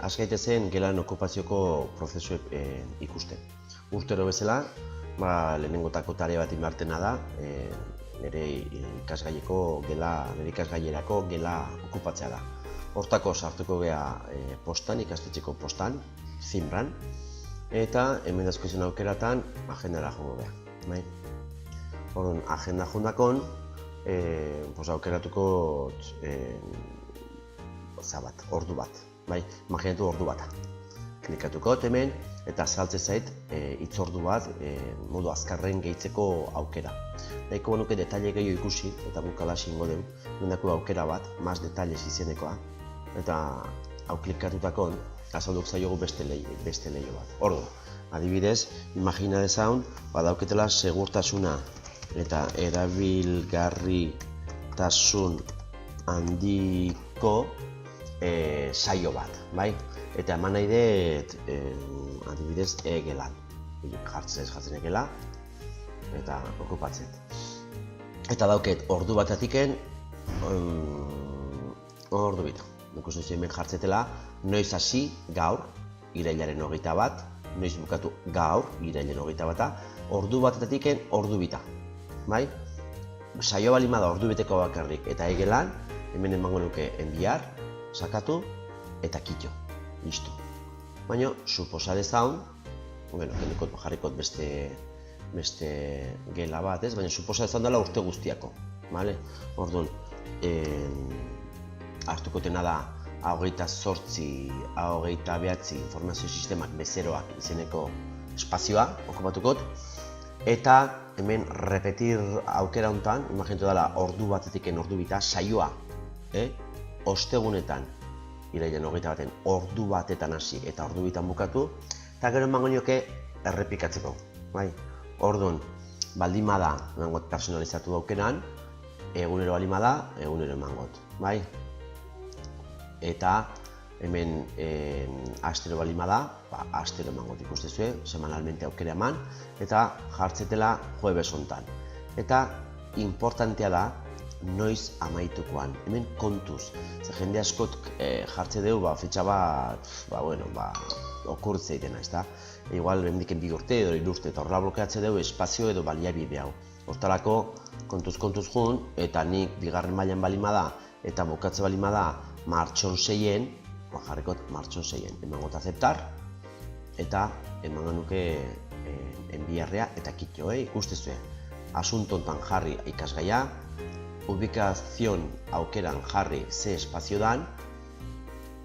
has gaitezen gelan okupazioko prozesu ikusten. Urtero bezala, lehenengotako tarea bat inbartena da, nire ikasgailerako gela okupatzea da. Hortako sartuko geha postan, ikastetxeko postan, Zimbran, eta hemen asko izan aukeratan agendara jongo geha. Orduan, agenda jondakon, aukeratuko ordu bat, imaginatu ordu bata. Klikatuko hemen eta saltze zait hitzordu bat modu azkarren gehitzeko aukera. Nahiko nuke detaile gehiago ikusi eta bukala xingo dugu, mendako aukera bat, más detalles izenekoa, eta hau klikatutakon azalduk zaiogu beste leio bat. Ordu, adibidez, imagina dezaun, badauketela segurtasuna eta erabilgarritasun handiko saio bat, bai? Eta eman nahi dut, adibidez, gelan. Jartzen egela eta okupatzen. Eta dauket ordu batatiken ordu bita. Ikusten zuen hemen jartzetela, noiz hasi gaur, irailaren 21, noiz bukatu gaur, irailaren 21, ordu batatiken ordu bita. Bai? Saio balima da ordu beteko bakarrik eta egelan, hemen emango nuke enviar, sakatu eta kitxo. Listo. Baina, suposa dezaun, jarrikot beste gela bat, baina suposa dezaun dela urte guztiako. Orduan, hartuko tena da 28, 29 informazio sistemak bezeroak izeneko espazioa, okupatukot, eta hemen repetir aukera honetan, imaginatu dela ordu batetiken ordu bita, saioa, ostegunetan, irailaren 21 ordu batetan hasi eta ordu bitan bukatu, eta gero emango nioke errepikatzeko. Orduan, baldin bada emangot personalizatu daukenan, egunero baldin bada, egunero emangot. Eta hemen astero baldin bada, astero emangot ikustezue, semanalmente aukera eman, eta jartzetela jueves hontan. Eta importantea da, noiz amaitukoan, hemen kontuz. Jende askot jartze dugu, fitxa bat, okurtzea itena, ezta? Igual, hendiken 2 urte edo 3 urte, eta horrela blokeatze dugu espazio edo baliabide hau. Hortalako, kontuz jun, eta nik bigarren mailan balima da, eta bukatze balima da, martxon 6-en, jarrikot martxon 6-en, emangot aceptar, eta emango nuke enbiarrea eta kitxo, ikustezue. Asunto hontan jarri ikasgaia, ubikazion aukeran jarri ze espazio dan,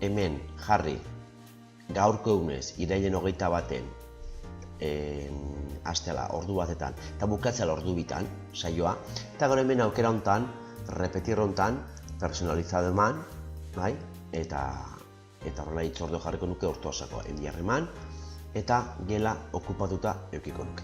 hemen jarri gaurko egunez, irailen 21 hastela ordu batetan, eta bukatzela ordu bitan, saioa, eta gero hemen aukera hontan, repetir hontan, personalizado eman, eta horrela hitzordu jarriko nuke ortu osako enbiar eman, eta gela okupatuta eukiko nuke.